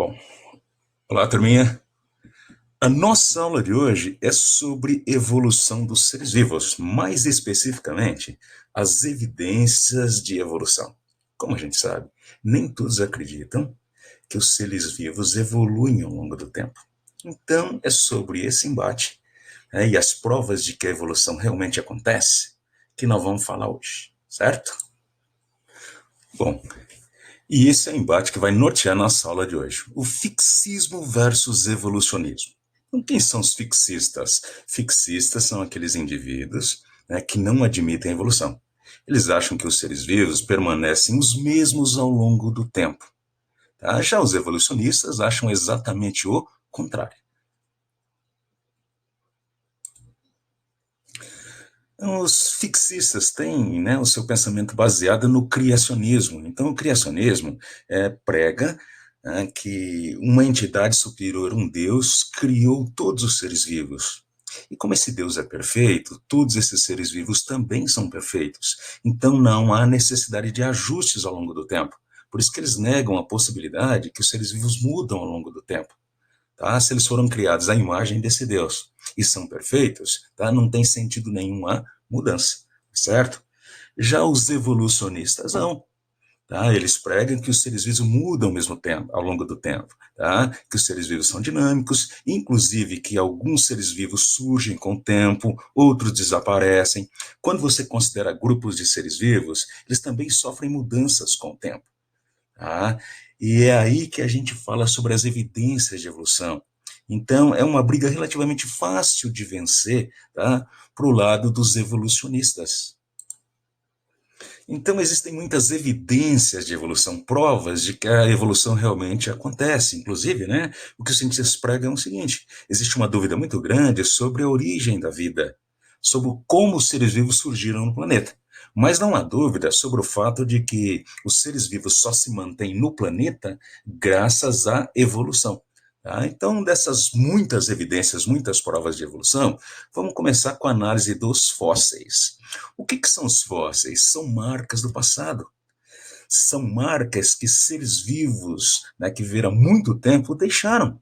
Bom, olá, turminha. A nossa aula de hoje é sobre evolução dos seres vivos, mais especificamente, as evidências de evolução. Como a gente sabe, nem todos acreditam que os seres vivos evoluem ao longo do tempo. Então, é sobre esse embate, e as provas de que a evolução realmente acontece que nós vamos falar hoje, certo? Bom, e esse é o embate que vai nortear nossa aula de hoje. O fixismo versus evolucionismo. Então, quem são os fixistas? Fixistas são aqueles indivíduos, que não admitem a evolução. Eles acham que os seres vivos permanecem os mesmos ao longo do tempo. Tá? Já os evolucionistas acham exatamente o contrário. Então, os fixistas têm, o seu pensamento baseado no criacionismo. Então, o criacionismo prega que uma entidade superior, um Deus, criou todos os seres vivos. E como esse Deus é perfeito, todos esses seres vivos também são perfeitos. Então, não há necessidade de ajustes ao longo do tempo. Por isso que eles negam a possibilidade que os seres vivos mudam ao longo do tempo. Tá? Se eles foram criados à imagem desse Deus e são perfeitos, tá? Não tem sentido nenhum a mudança, certo? Já os evolucionistas não. Tá? Eles pregam que os seres vivos mudam ao mesmo tempo, ao longo do tempo, tá? Que os seres vivos são dinâmicos, inclusive que alguns seres vivos surgem com o tempo, outros desaparecem. Quando você considera grupos de seres vivos, eles também sofrem mudanças com o tempo. Tá? E é aí que a gente fala sobre as evidências de evolução. Então, é uma briga relativamente fácil de vencer, tá? Para o lado dos evolucionistas. Então, existem muitas evidências de evolução, provas de que a evolução realmente acontece. Inclusive, o que os cientistas pregam é o seguinte: existe uma dúvida muito grande sobre a origem da vida, sobre como os seres vivos surgiram no planeta. Mas não há dúvida sobre o fato de que os seres vivos só se mantêm no planeta graças à evolução. Tá? Então, dessas muitas evidências, muitas provas de evolução, vamos começar com a análise dos fósseis. O que são os fósseis? São marcas do passado. São marcas que seres vivos, que viveram há muito tempo, deixaram.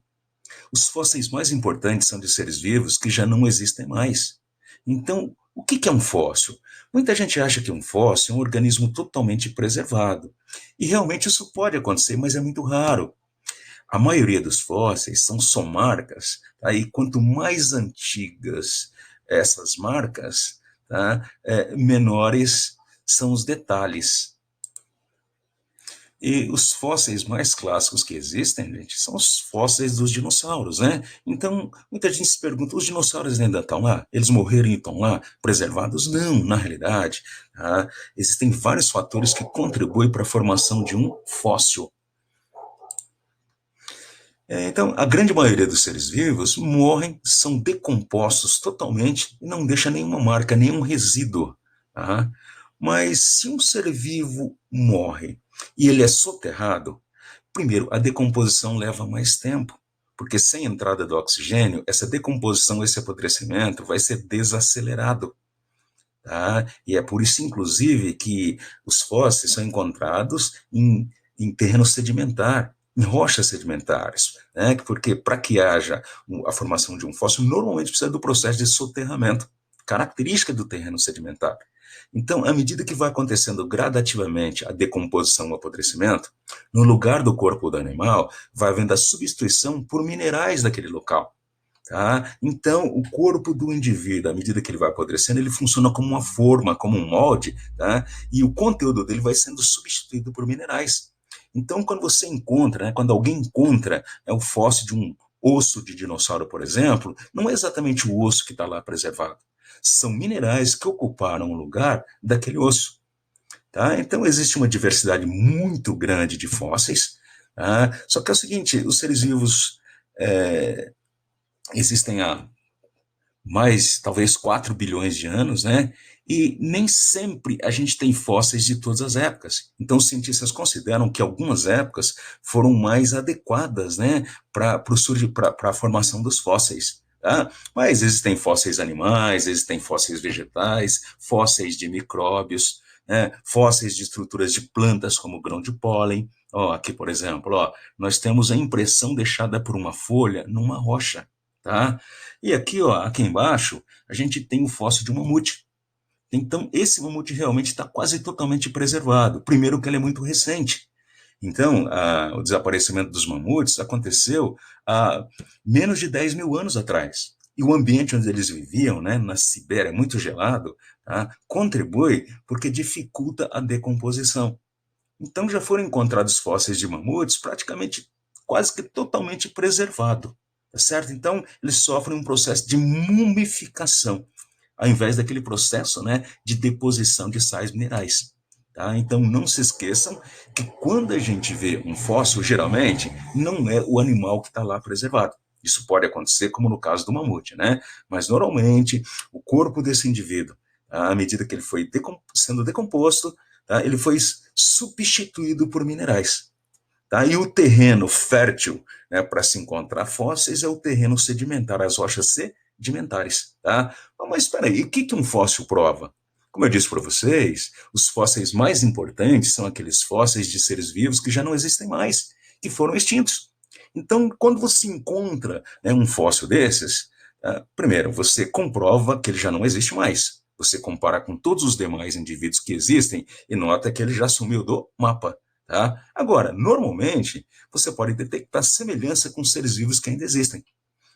Os fósseis mais importantes são de seres vivos que já não existem mais. Então, o que é um fóssil? Muita gente acha que um fóssil é um organismo totalmente preservado. E realmente isso pode acontecer, mas é muito raro. A maioria dos fósseis são só marcas, tá? E quanto mais antigas essas marcas, tá? Menores são os detalhes. E os fósseis mais clássicos que existem, gente, são os fósseis dos dinossauros, né? Então, muita gente se pergunta, os dinossauros ainda estão lá? Eles morreram e estão lá, preservados? Não, na realidade, tá? Existem vários fatores que contribuem para a formação de um fóssil. Então, a grande maioria dos seres vivos morrem, são decompostos totalmente e não deixa nenhuma marca, nenhum resíduo. Tá? Mas se um ser vivo morre e ele é soterrado, primeiro, a decomposição leva mais tempo, porque sem entrada do oxigênio, essa decomposição, esse apodrecimento vai ser desacelerado. Tá? E é por isso, inclusive, que os fósseis são encontrados em terreno sedimentar, em rochas sedimentares, porque para que haja a formação de um fóssil, normalmente precisa do processo de soterramento, característica do terreno sedimentar. Então, à medida que vai acontecendo gradativamente a decomposição, o apodrecimento, no lugar do corpo do animal, vai havendo a substituição por minerais daquele local. Tá? Então, o corpo do indivíduo, à medida que ele vai apodrecendo, ele funciona como uma forma, como um molde, tá? E o conteúdo dele vai sendo substituído por minerais. Então, quando você encontra, quando alguém encontra o fóssil de um osso de dinossauro, por exemplo, não é exatamente o osso que está lá preservado. São minerais que ocuparam o lugar daquele osso. Tá? Então, existe uma diversidade muito grande de fósseis. Tá? Só que é o seguinte, os seres vivos existem há mais, talvez, 4 bilhões de anos, E nem sempre a gente tem fósseis de todas as épocas. Então, os cientistas consideram que algumas épocas foram mais adequadas, para a formação dos fósseis. Tá? Mas existem fósseis animais, existem fósseis vegetais, fósseis de micróbios, fósseis de estruturas de plantas, como o grão de pólen. Ó, aqui, por exemplo, ó, nós temos a impressão deixada por uma folha numa rocha, tá? E aqui, ó, aqui embaixo, a gente tem o fóssil de um mamute. Então, esse mamute realmente está quase totalmente preservado. Primeiro que ele é muito recente. Então, o desaparecimento dos mamutes aconteceu há menos de 10 mil anos atrás. E o ambiente onde eles viviam, né, na Sibéria, muito gelado, tá, contribui porque dificulta a decomposição. Então, já foram encontrados fósseis de mamutes praticamente quase que totalmente preservado, tá certo? Então, eles sofrem um processo de mumificação, ao invés daquele processo, né, de deposição de sais minerais. Tá? Então, não se esqueçam que quando a gente vê um fóssil, geralmente, não é o animal que está lá preservado. Isso pode acontecer, como no caso do mamute, né? Mas, normalmente, o corpo desse indivíduo, à medida que ele foi sendo decomposto, tá, ele foi substituído por minerais. Tá? E o terreno fértil, né, para se encontrar fósseis é o terreno sedimentar, as rochas sedimentares. Tá? Mas espera aí, o que, que um fóssil prova? Como eu disse para vocês, os fósseis mais importantes são aqueles fósseis de seres vivos que já não existem mais, que foram extintos. Então, quando você encontra, né, um fóssil desses, primeiro, você comprova que ele já não existe mais. Você compara com todos os demais indivíduos que existem e nota que ele já sumiu do mapa. Tá? Agora, normalmente, você pode detectar semelhança com seres vivos que ainda existem.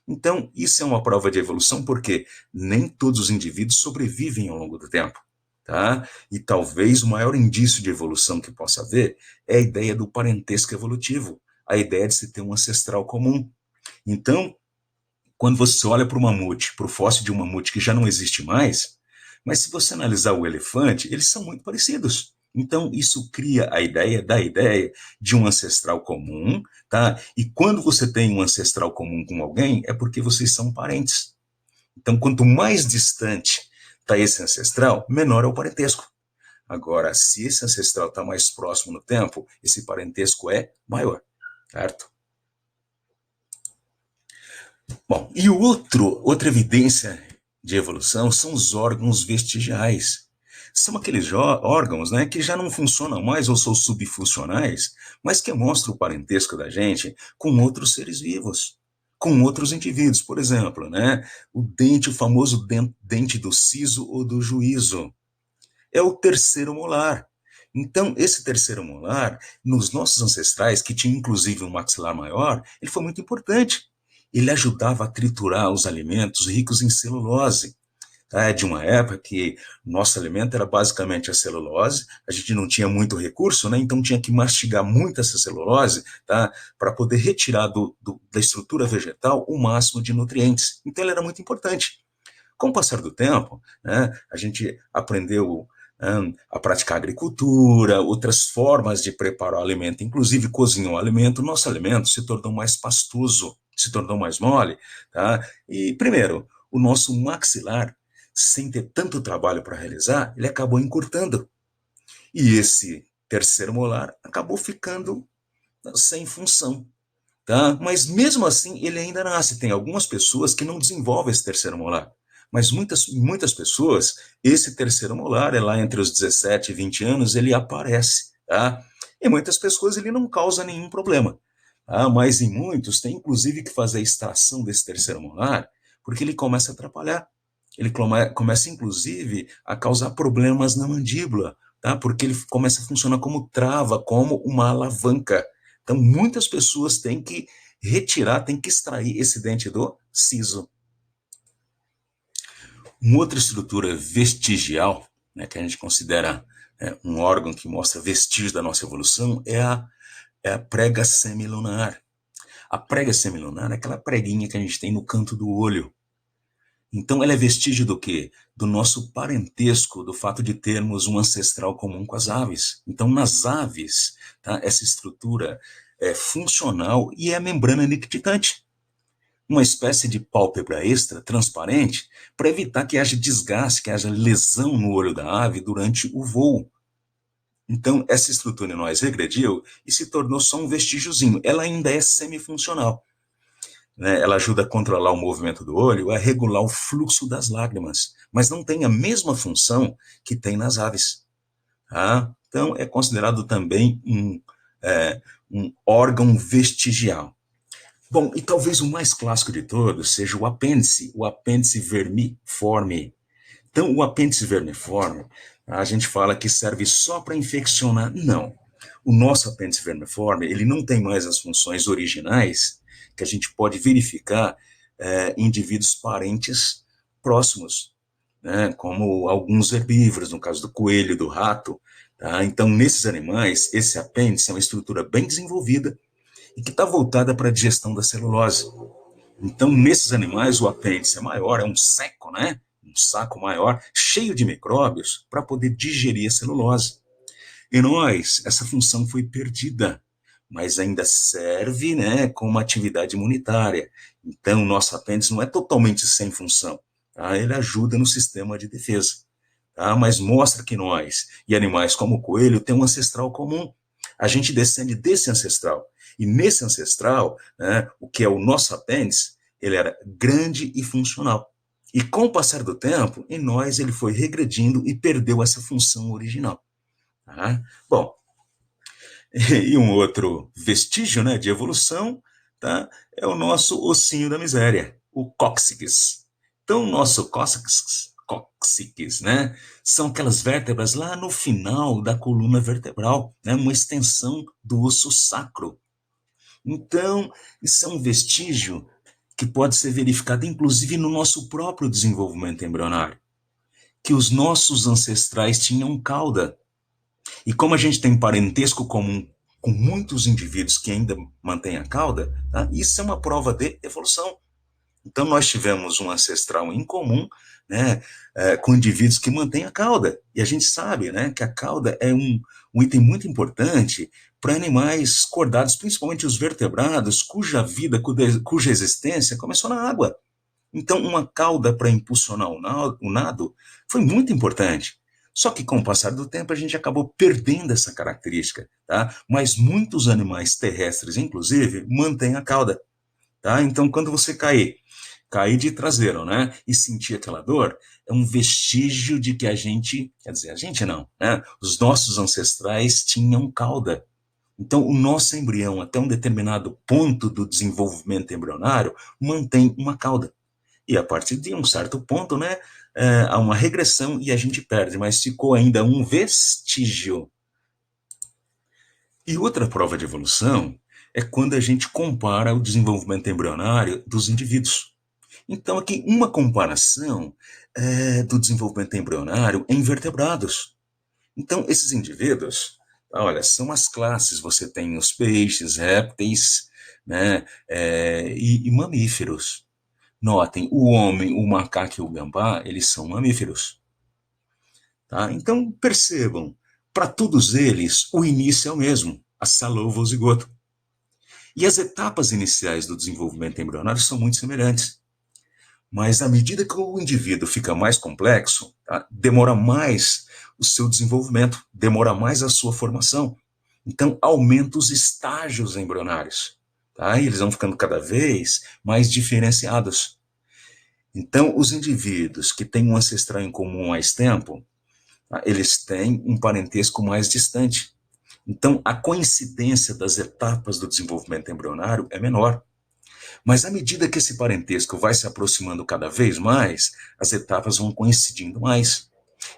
Então, isso é uma prova de evolução porque nem todos os indivíduos sobrevivem ao longo do tempo. Tá? E talvez o maior indício de evolução que possa haver é a ideia do parentesco evolutivo, a ideia de se ter um ancestral comum. Então, quando você olha para o mamute, para o fóssil de um mamute que já não existe mais, mas se você analisar o elefante, eles são muito parecidos. Então, isso cria a ideia da ideia de um ancestral comum, tá? E quando você tem um ancestral comum com alguém, é porque vocês são parentes. Então, quanto mais distante está esse ancestral, menor é o parentesco. Agora, se esse ancestral está mais próximo no tempo, esse parentesco é maior, certo? Bom, e outra evidência de evolução são os órgãos vestigiais. São aqueles órgãos, né, que já não funcionam mais ou são subfuncionais, mas que mostram o parentesco da gente com outros seres vivos, com outros indivíduos. Por exemplo, né, o dente, o famoso dente do siso ou do juízo. É o terceiro molar. Então, esse terceiro molar, nos nossos ancestrais, que tinha inclusive um maxilar maior, ele foi muito importante. Ele ajudava a triturar os alimentos ricos em celulose. Tá? De uma época que nosso alimento era basicamente a celulose, a gente não tinha muito recurso, né? Então tinha que mastigar muito essa celulose, tá? Para poder retirar da estrutura vegetal o máximo de nutrientes. Então ele era muito importante. Com o passar do tempo, né, a gente aprendeu a praticar agricultura, outras formas de preparar o alimento, inclusive cozinhar o alimento, nosso alimento se tornou mais pastoso, se tornou mais mole, tá? E, primeiro, o nosso maxilar, sem ter tanto trabalho para realizar, ele acabou encurtando. E esse terceiro molar acabou ficando sem função. Tá? Mas mesmo assim, ele ainda nasce. Tem algumas pessoas que não desenvolvem esse terceiro molar. Mas muitas pessoas, esse terceiro molar, é lá entre os 17 e 20 anos, ele aparece. Tá? E muitas pessoas ele não causa nenhum problema. Tá? Mas em muitos, tem inclusive que fazer a extração desse terceiro molar, porque ele começa a atrapalhar. Ele começa, inclusive, a causar problemas na mandíbula, tá? Porque ele começa a funcionar como trava, como uma alavanca. Então, muitas pessoas têm que retirar, têm que extrair esse dente do siso. Uma outra estrutura vestigial, né, que a gente considera um órgão que mostra vestígios da nossa evolução, é a prega semilunar. A prega semilunar é aquela preguinha que a gente tem no canto do olho. Então, ela é vestígio do quê? Do nosso parentesco, do fato de termos um ancestral comum com as aves. Então, nas aves, tá, essa estrutura é funcional e é a membrana nictitante, uma espécie de pálpebra extra transparente para evitar que haja desgaste, que haja lesão no olho da ave durante o voo. Então, essa estrutura em nós regrediu e se tornou só um vestígiozinho. Ela ainda é semifuncional, né? Ela ajuda a controlar o movimento do olho, a regular o fluxo das lágrimas, mas não tem a mesma função que tem nas aves. Tá? Então, é considerado também um órgão vestigial. Bom, e talvez o mais clássico de todos seja o apêndice vermiforme. Então, o apêndice vermiforme, a gente fala que serve só para infeccionar. Não. O nosso apêndice vermiforme, ele não tem mais as funções originais que a gente pode verificar em indivíduos parentes próximos, né, como alguns herbívoros, no caso do coelho e do rato. Tá? Então, nesses animais, esse apêndice é uma estrutura bem desenvolvida e que está voltada para a digestão da celulose. Então, nesses animais, o apêndice é maior, é um seco, né? Um saco maior, cheio de micróbios, para poder digerir a celulose. Em nós, essa função foi perdida, mas ainda serve, né, como atividade imunitária. Então, o nosso apêndice não é totalmente sem função. Tá? Ele ajuda no sistema de defesa. Tá? Mas mostra que nós e animais como o coelho têm um ancestral comum. A gente descende desse ancestral. E nesse ancestral, né, o que é o nosso apêndice, ele era grande e funcional. E com o passar do tempo, em nós ele foi regredindo e perdeu essa função original. Tá? Bom, e um outro vestígio, né, de evolução, tá, é o nosso ossinho da miséria, o cóccix. Então, o nosso cóccix, né, são aquelas vértebras lá no final da coluna vertebral, né, uma extensão do osso sacro. Então, isso é um vestígio que pode ser verificado, inclusive, no nosso próprio desenvolvimento embrionário, que os nossos ancestrais tinham cauda. E como a gente tem parentesco comum com muitos indivíduos que ainda mantêm a cauda, tá? Isso é uma prova de evolução. Então, nós tivemos um ancestral em comum, né, com indivíduos que mantêm a cauda. E a gente sabe, né, que a cauda é um item muito importante para animais cordados, principalmente os vertebrados, cuja vida, cuja existência começou na água. Então, uma cauda para impulsionar o nado foi muito importante. Só que com o passar do tempo a gente acabou perdendo essa característica, tá? Mas muitos animais terrestres, inclusive, mantêm a cauda, tá? Então, quando você cair de traseiro, né, e sentir aquela dor, é um vestígio de que a gente, quer dizer, a gente não, né? Os nossos ancestrais tinham cauda. Então, o nosso embrião, até um determinado ponto do desenvolvimento embrionário, mantém uma cauda. E a partir de um certo ponto, né, há uma regressão e a gente perde, mas ficou ainda um vestígio. E outra prova de evolução é quando a gente compara o desenvolvimento embrionário dos indivíduos. Então, aqui, uma comparação do desenvolvimento embrionário em vertebrados. Então, esses indivíduos, olha, são as classes, você tem os peixes, répteis, né, e mamíferos. Notem, o homem, o macaco e o gambá, eles são mamíferos. Tá? Então, percebam, para todos eles, o início é o mesmo, a salouva ou zigoto. E as etapas iniciais do desenvolvimento embrionário são muito semelhantes. Mas, à medida que o indivíduo fica mais complexo, tá? Demora mais o seu desenvolvimento, demora mais a sua formação. Então, aumenta os estágios embrionários. Tá? E eles vão ficando cada vez mais diferenciados. Então, os indivíduos que têm um ancestral em comum há mais tempo, tá, eles têm um parentesco mais distante. Então, a coincidência das etapas do desenvolvimento embrionário é menor. Mas à medida que esse parentesco vai se aproximando cada vez mais, as etapas vão coincidindo mais.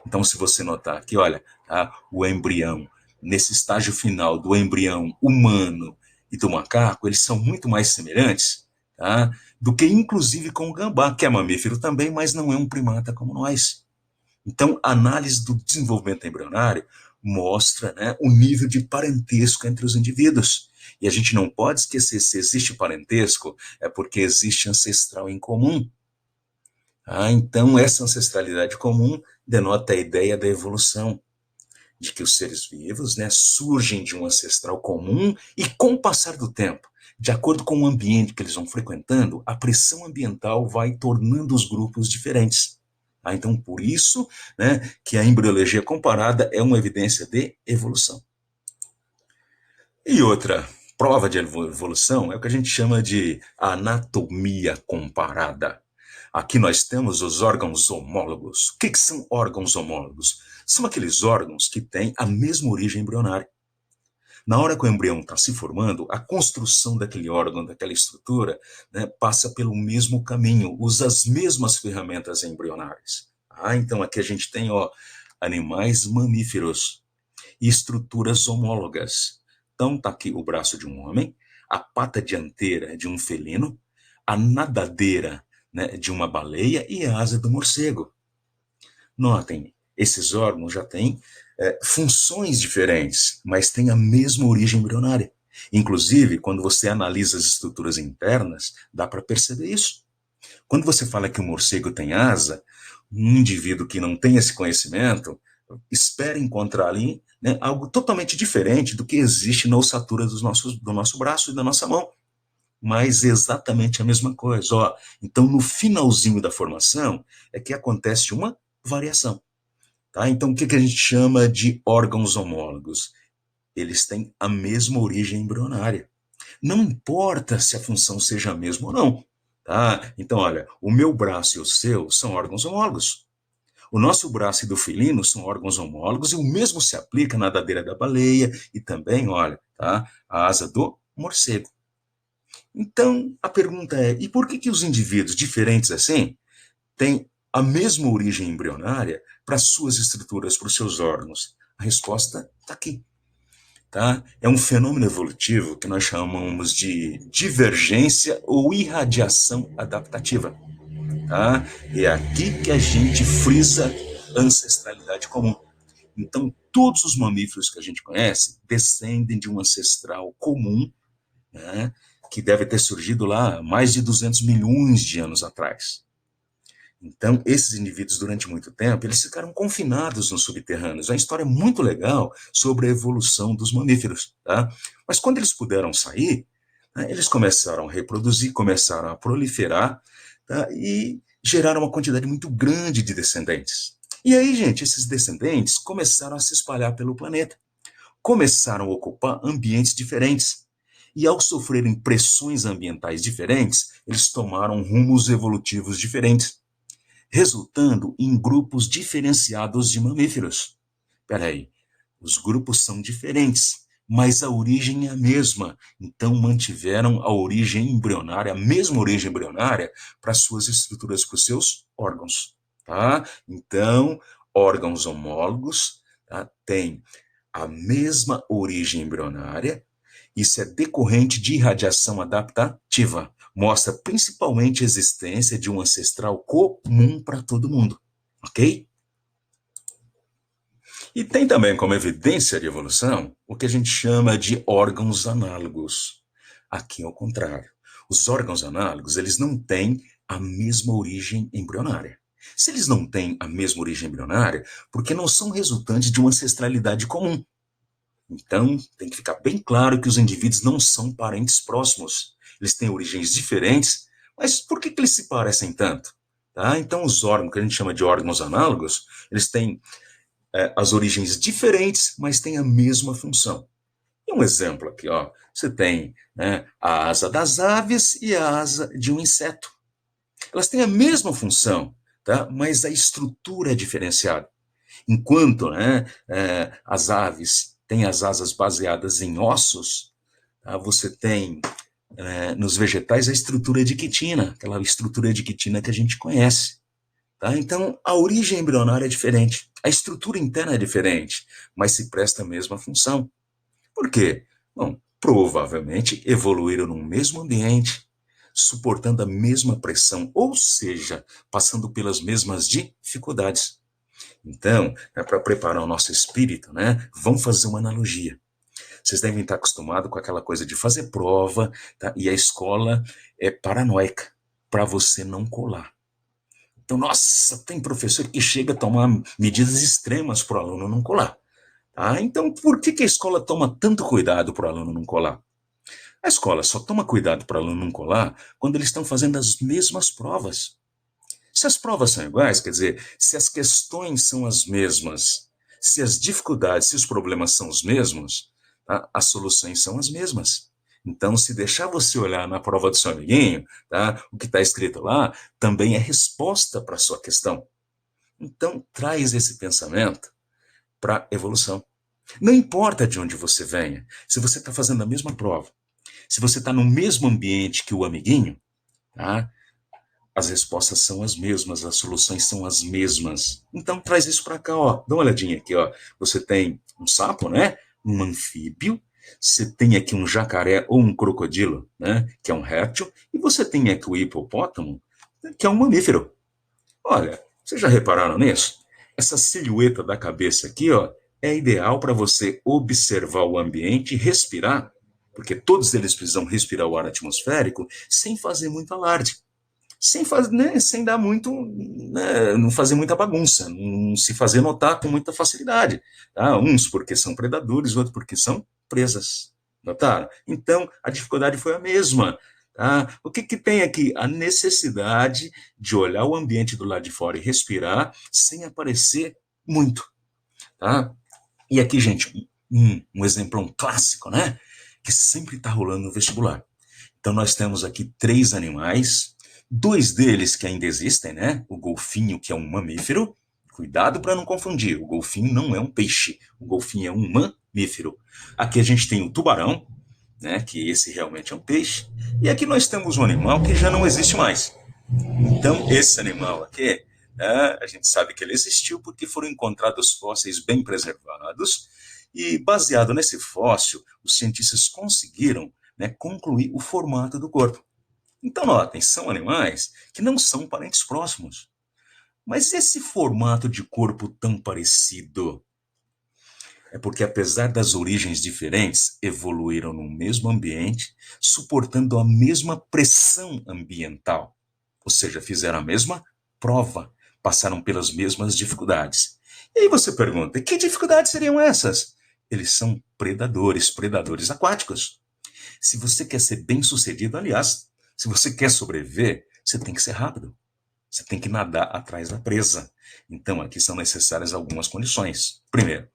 Então, se você notar que, olha, tá, o embrião, nesse estágio final do embrião humano e do macaco, eles são muito mais semelhantes, tá, do que inclusive com o gambá, que é mamífero também, mas não é um primata como nós. Então, a análise do desenvolvimento embrionário mostra, né, o nível de parentesco entre os indivíduos. E a gente não pode esquecer, se existe parentesco, é porque existe ancestral em comum. Então, essa ancestralidade comum denota a ideia da evolução, de que os seres vivos, né, surgem de um ancestral comum e, com o passar do tempo, de acordo com o ambiente que eles vão frequentando, a pressão ambiental vai tornando os grupos diferentes. Então, por isso, né, que a embriologia comparada é uma evidência de evolução. E outra prova de evolução é o que a gente chama de anatomia comparada. Aqui nós temos os órgãos homólogos. O que são órgãos homólogos? São aqueles órgãos que têm a mesma origem embrionária. Na hora que o embrião está se formando, a construção daquele órgão, daquela estrutura, né, passa pelo mesmo caminho, usa as mesmas ferramentas embrionárias. Então aqui a gente tem animais mamíferos e estruturas homólogas. Então está aqui o braço de um homem, a pata dianteira de um felino, a nadadeira, né, de uma baleia e a asa do morcego. Notem, esses órgãos já têm funções diferentes, mas têm a mesma origem embrionária. Inclusive, quando você analisa as estruturas internas, dá para perceber isso. Quando você fala que o morcego tem asa, um indivíduo que não tem esse conhecimento espera encontrar ali, né, algo totalmente diferente do que existe na ossatura do nosso braço e da nossa mão. Mas exatamente a mesma coisa. Então, no finalzinho da formação, é que acontece uma variação. Tá? Então, o que a gente chama de órgãos homólogos? Eles têm a mesma origem embrionária. Não importa se a função seja a mesma ou não. Tá? Então, olha, o meu braço e o seu são órgãos homólogos. O nosso braço e do felino são órgãos homólogos e o mesmo se aplica na nadadeira da baleia e também, olha, tá? A asa do morcego. Então, a pergunta é, e por que os indivíduos diferentes assim têm a mesma origem embrionária para suas estruturas, para os seus órgãos? A resposta está aqui. Tá? É um fenômeno evolutivo que nós chamamos de divergência ou irradiação adaptativa. Tá? É aqui que a gente frisa ancestralidade comum. Então, todos os mamíferos que a gente conhece descendem de um ancestral comum, né, que deve ter surgido lá mais de 200 milhões de anos atrás. Então, esses indivíduos, durante muito tempo, eles ficaram confinados nos subterrâneos. É uma história muito legal sobre a evolução dos mamíferos. Tá? Mas quando eles puderam sair, né, eles começaram a reproduzir, começaram a proliferar, tá? E geraram uma quantidade muito grande de descendentes. E aí, gente, esses descendentes começaram a se espalhar pelo planeta. Começaram a ocupar ambientes diferentes. E ao sofrerem pressões ambientais diferentes, eles tomaram rumos evolutivos diferentes, resultando em grupos diferenciados de mamíferos. Espera aí, os grupos são diferentes, mas a origem é a mesma. Então mantiveram a origem embrionária, a mesma origem embrionária para suas estruturas, para os seus órgãos. Tá? Então, órgãos homólogos, tá, têm a mesma origem embrionária. Isso é decorrente de irradiação adaptativa. Mostra principalmente a existência de um ancestral comum para todo mundo. Ok? E tem também como evidência de evolução o que a gente chama de órgãos análogos. Aqui é o contrário. Os órgãos análogos, eles não têm a mesma origem embrionária. Se eles não têm a mesma origem embrionária, porque não são resultantes de uma ancestralidade comum. Então, tem que ficar bem claro que os indivíduos não são parentes próximos. Eles têm origens diferentes, mas por que eles se parecem tanto? Tá? Então, os órgãos, que a gente chama de órgãos análogos, eles têm as origens diferentes, mas têm a mesma função. E um exemplo aqui, você tem, né, a asa das aves e a asa de um inseto. Elas têm a mesma função, tá? Mas a estrutura é diferenciada. Enquanto, né, as aves têm as asas baseadas em ossos, tá? Você tem nos vegetais a estrutura de quitina, aquela estrutura de quitina que a gente conhece. Tá? Então, a origem embrionária é diferente, a estrutura interna é diferente, mas se presta a mesma função. Por quê? Bom, provavelmente evoluíram no mesmo ambiente, suportando a mesma pressão, ou seja, passando pelas mesmas dificuldades. Então, para preparar o nosso espírito, né, vamos fazer uma analogia. Vocês devem estar acostumados com aquela coisa de fazer prova, tá? E a escola é paranoica para você não colar. Então, nossa, tem professor que chega a tomar medidas extremas para o aluno não colar. Tá? Então, por que a escola toma tanto cuidado para o aluno não colar? A escola só toma cuidado para o aluno não colar quando eles estão fazendo as mesmas provas. Se as provas são iguais, quer dizer, se as questões são as mesmas, se as dificuldades, se os problemas são os mesmos, tá? As soluções são as mesmas. Então, se deixar você olhar na prova do seu amiguinho, tá? O que está escrito lá também é resposta para a sua questão. Então, traz esse pensamento para a evolução. Não importa de onde você venha, se você está fazendo a mesma prova, se você está no mesmo ambiente que o amiguinho, tá? As respostas são as mesmas, as soluções são as mesmas. Então traz isso para cá, ó. Dá uma olhadinha aqui, ó. Você tem um sapo, né? Um anfíbio. Você tem aqui um jacaré ou um crocodilo, né? Que é um réptil. E você tem aqui o hipopótamo, que é um mamífero. Olha, vocês já repararam nisso? Essa silhueta da cabeça aqui, ó, é ideal para você observar o ambiente e respirar, porque todos eles precisam respirar o ar atmosférico sem fazer muito alarde, sem fazer, né, sem dar muito, né, não fazer muita bagunça, não se fazer notar com muita facilidade. Tá? Uns porque são predadores, outros porque são presas. Notaram? Então, a dificuldade foi a mesma. Tá? O que, que tem aqui? A necessidade de olhar o ambiente do lado de fora e respirar sem aparecer muito. Tá? E aqui, gente, um exemplo um clássico, né? Que sempre está rolando no vestibular. Então, nós temos aqui três animais, dois deles que ainda existem, né? O golfinho, que é um mamífero. Cuidado para não confundir, o golfinho não é um peixe, o golfinho é um mamífero. Aqui a gente tem o tubarão, né? Que esse realmente é um peixe. E aqui nós temos um animal que já não existe mais. Então, esse animal aqui, né, a gente sabe que ele existiu porque foram encontrados fósseis bem preservados e, baseado nesse fóssil, os cientistas conseguiram, né, concluir o formato do corpo. Então, notem, são animais que não são parentes próximos. Mas esse formato de corpo tão parecido é porque, apesar das origens diferentes, evoluíram no mesmo ambiente, suportando a mesma pressão ambiental. Ou seja, fizeram a mesma prova, passaram pelas mesmas dificuldades. E aí você pergunta, que dificuldades seriam essas? Eles são predadores, predadores aquáticos. Se você quer ser bem-sucedido, aliás, se você quer sobreviver, você tem que ser rápido. Você tem que nadar atrás da presa. Então, aqui são necessárias algumas condições. Primeiro,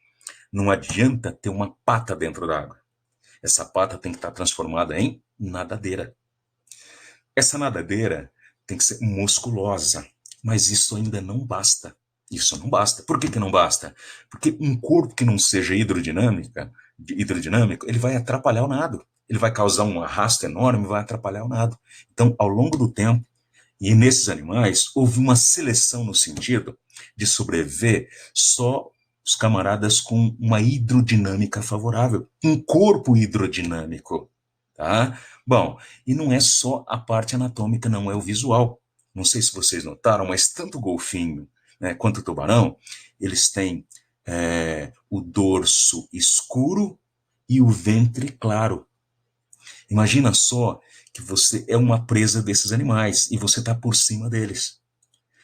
não adianta ter uma pata dentro d'água. Essa pata tem que estar transformada em nadadeira. Essa nadadeira tem que ser musculosa, mas isso ainda não basta. Isso não basta. Por que, que não basta? Porque um corpo que não seja hidrodinâmico, ele vai atrapalhar o nado. Ele vai causar um arrasto enorme e vai atrapalhar o nado. Então, ao longo do tempo, e nesses animais, houve uma seleção no sentido de sobreviver só os camaradas com uma hidrodinâmica favorável, um corpo hidrodinâmico, tá? Bom, e não é só a parte anatômica, não é o visual. Não sei se vocês notaram, mas tanto o golfinho, né, quanto o tubarão, eles têm o dorso escuro e o ventre claro. Imagina só que você é uma presa desses animais e você está por cima deles.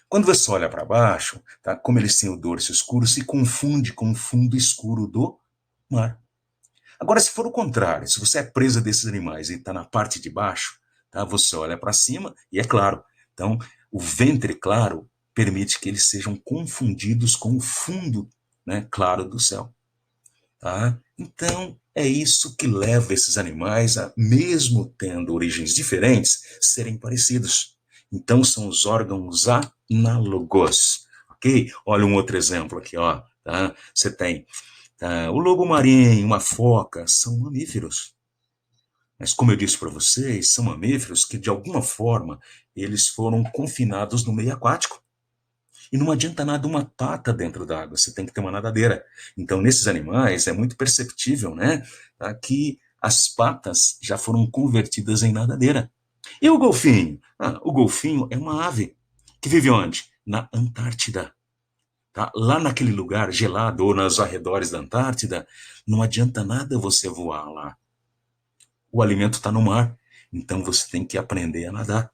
Quando você olha para baixo, tá, como eles têm o dorso escuro, se confunde com o fundo escuro do mar. Agora, se for o contrário, se você é presa desses animais e está na parte de baixo, tá, você olha para cima e é claro. Então, o ventre claro permite que eles sejam confundidos com o fundo, né, claro do céu. Tá? Então, é isso que leva esses animais a, mesmo tendo origens diferentes, serem parecidos. Então, são os órgãos análogos. Ok? Olha um outro exemplo aqui, ó. Tá? Você tem o lobo marinho, uma foca, são mamíferos. Mas, como eu disse para vocês, são mamíferos que, de alguma forma, eles foram confinados no meio aquático. E não adianta nada uma pata dentro d'água, você tem que ter uma nadadeira. Então, nesses animais, é muito perceptível, né, tá, que as patas já foram convertidas em nadadeira. E o golfinho? O golfinho é uma ave que vive onde? Na Antártida. Tá? Lá naquele lugar gelado ou nos arredores da Antártida, não adianta nada você voar lá. O alimento está no mar, então você tem que aprender a nadar.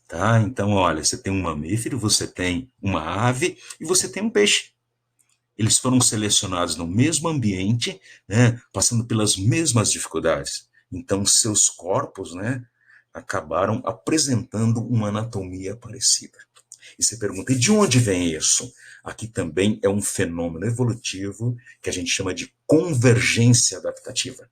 Tá? Então, olha, você tem um mamífero, você tem uma ave e você tem um peixe. Eles foram selecionados no mesmo ambiente, né, passando pelas mesmas dificuldades. Então, seus corpos, né, acabaram apresentando uma anatomia parecida. E você pergunta, e de onde vem isso? Aqui também é um fenômeno evolutivo que a gente chama de convergência adaptativa.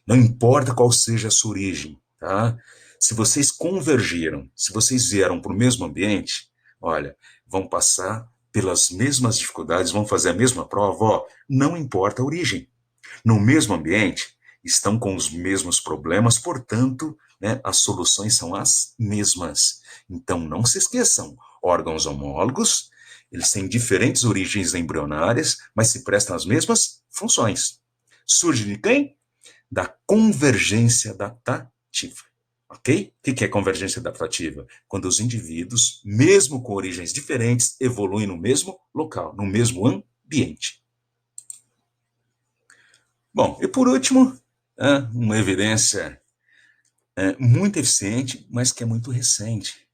Não importa qual seja a sua origem, tá? Se vocês convergiram, se vocês vieram para o mesmo ambiente, olha, vão passar pelas mesmas dificuldades, vão fazer a mesma prova, ó, não importa a origem. No mesmo ambiente, estão com os mesmos problemas, portanto, né, as soluções são as mesmas. Então, não se esqueçam, órgãos homólogos, eles têm diferentes origens embrionárias, mas se prestam às mesmas funções. Surge de quem? Da convergência adaptativa. Ok? O que é convergência adaptativa? Quando os indivíduos, mesmo com origens diferentes, evoluem no mesmo local, no mesmo ambiente. Bom, e por último, uma evidência muito eficiente, mas que é muito recente.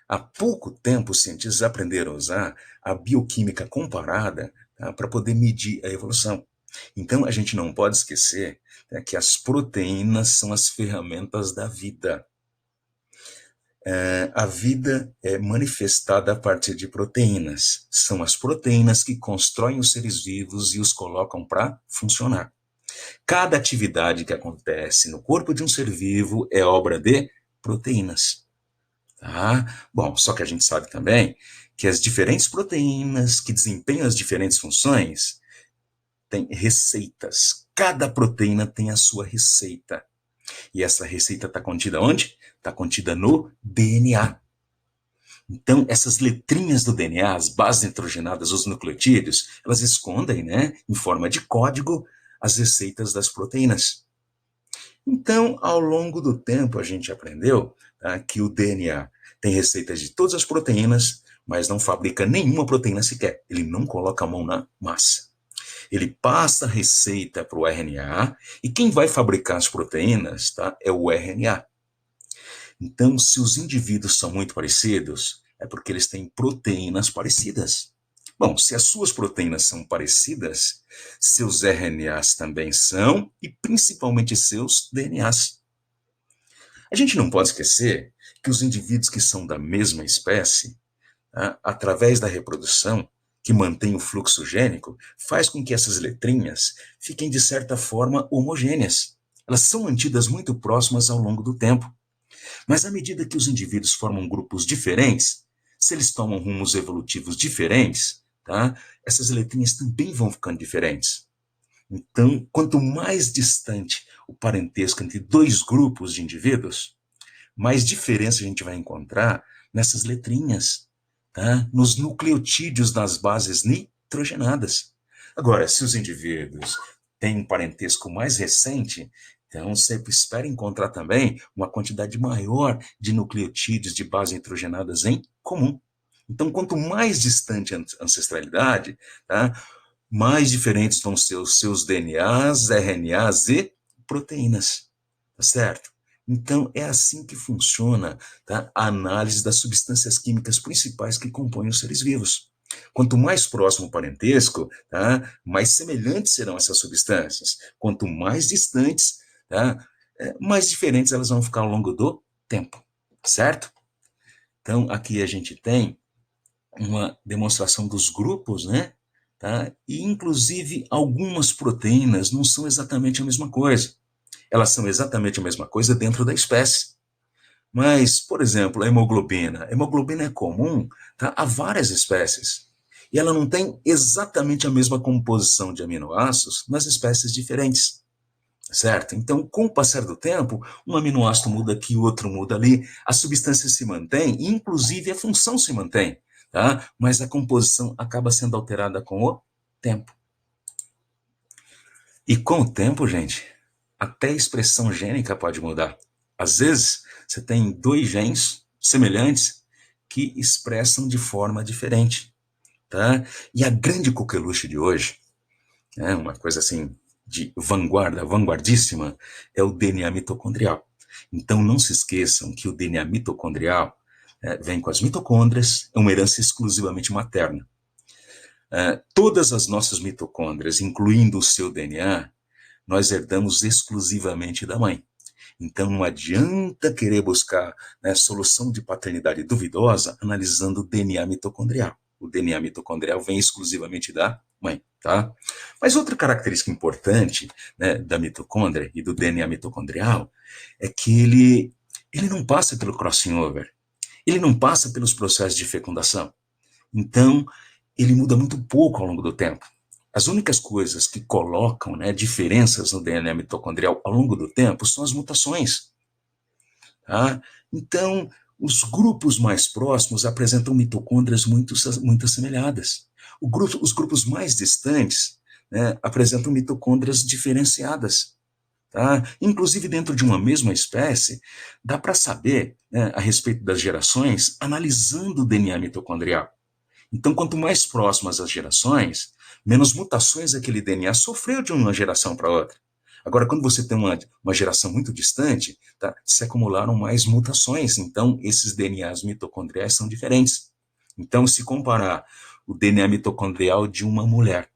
Há pouco tempo, os cientistas aprenderam a usar a bioquímica comparada, tá, para poder medir a evolução. Então, a gente não pode esquecer, né, que as proteínas são as ferramentas da vida. A vida é manifestada a partir de proteínas. São as proteínas que constroem os seres vivos e os colocam para funcionar. Cada atividade que acontece no corpo de um ser vivo é obra de proteínas. Tá? Bom, só que a gente sabe também que as diferentes proteínas que desempenham as diferentes funções têm receitas. Cada proteína tem a sua receita. E essa receita está contida onde? Está contida no DNA. Então, essas letrinhas do DNA, as bases nitrogenadas, os nucleotídeos, elas escondem, né, em forma de código, as receitas das proteínas. Então, ao longo do tempo, a gente aprendeu, tá, que o DNA tem receitas de todas as proteínas, mas não fabrica nenhuma proteína sequer. Ele não coloca a mão na massa. Ele passa a receita para o RNA, e quem vai fabricar as proteínas, tá, é o RNA. Então, se os indivíduos são muito parecidos, é porque eles têm proteínas parecidas. Bom, se as suas proteínas são parecidas, seus RNAs também são, e principalmente seus DNAs. A gente não pode esquecer que os indivíduos que são da mesma espécie, tá, através da reprodução, que mantém o fluxo gênico, faz com que essas letrinhas fiquem, de certa forma, homogêneas. Elas são mantidas muito próximas ao longo do tempo. Mas à medida que os indivíduos formam grupos diferentes, se eles tomam rumos evolutivos diferentes, tá, essas letrinhas também vão ficando diferentes. Então, quanto mais distante o parentesco entre dois grupos de indivíduos, mais diferença a gente vai encontrar nessas letrinhas, tá, nos nucleotídeos das bases nitrogenadas. Agora, se os indivíduos têm um parentesco mais recente, então você espera encontrar também uma quantidade maior de nucleotídeos de bases nitrogenadas em comum. Então, quanto mais distante a ancestralidade, tá, mais diferentes vão ser os seus DNAs, RNAs e proteínas, tá certo? Então, é assim que funciona, tá, a análise das substâncias químicas principais que compõem os seres vivos. Quanto mais próximo o parentesco, tá, mais semelhantes serão essas substâncias. Quanto mais distantes, tá, mais diferentes elas vão ficar ao longo do tempo, certo? Então, aqui a gente tem uma demonstração dos grupos, né? Tá? E, inclusive, algumas proteínas não são exatamente a mesma coisa. Elas são exatamente a mesma coisa dentro da espécie. Mas, por exemplo, a hemoglobina. A hemoglobina é comum, tá, a várias espécies. E ela não tem exatamente a mesma composição de aminoácidos nas espécies diferentes. Certo? Então, com o passar do tempo, um aminoácido muda aqui, o outro muda ali, a substância se mantém, e inclusive a função se mantém, tá? Mas a composição acaba sendo alterada com o tempo. E com o tempo, gente, até a expressão gênica pode mudar. Às vezes, você tem dois genes semelhantes que expressam de forma diferente, tá? E a grande coqueluche de hoje, né, uma coisa assim de vanguarda, vanguardíssima, é o DNA mitocondrial. Então, não se esqueçam que o DNA mitocondrial vem com as mitocôndrias, é uma herança exclusivamente materna. Todas as nossas mitocôndrias, incluindo o seu DNA, nós herdamos exclusivamente da mãe. Então, não adianta querer buscar, né, solução de paternidade duvidosa analisando o DNA mitocondrial. O DNA mitocondrial vem exclusivamente da mãe, tá? Mas outra característica importante, né, da mitocôndria e do DNA mitocondrial é que ele não passa pelo crossing over, ele não passa pelos processos de fecundação. Então, ele muda muito pouco ao longo do tempo. As únicas coisas que colocam, né, diferenças no DNA mitocondrial ao longo do tempo são as mutações. Tá? Então, os grupos mais próximos apresentam mitocôndrias muito assemelhadas. Os grupos mais distantes, né, apresentam mitocôndrias diferenciadas. Tá? Inclusive, dentro de uma mesma espécie, dá para saber, né, a respeito das gerações analisando o DNA mitocondrial. Então, quanto mais próximas as gerações, menos mutações aquele DNA sofreu de uma geração para outra. Agora, quando você tem uma geração muito distante, tá, se acumularam mais mutações, então esses DNAs mitocondriais são diferentes. Então, se comparar o DNA mitocondrial de uma mulher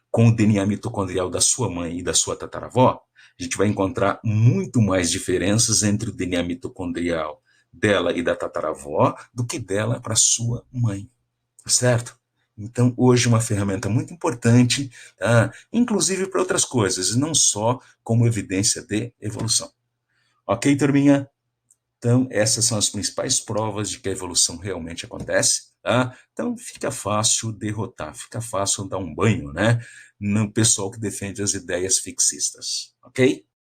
com o DNA mitocondrial da sua mãe e da sua tataravó, a gente vai encontrar muito mais diferenças entre o DNA mitocondrial dela e da tataravó do que dela para sua mãe. Certo? Então, hoje, uma ferramenta muito importante, tá? Inclusive para outras coisas, não só como evidência de evolução. Ok, turminha? Então, essas são as principais provas de que a evolução realmente acontece, tá? Então, fica fácil derrotar, fica fácil dar um banho, né? No pessoal que defende as ideias fixistas, ok?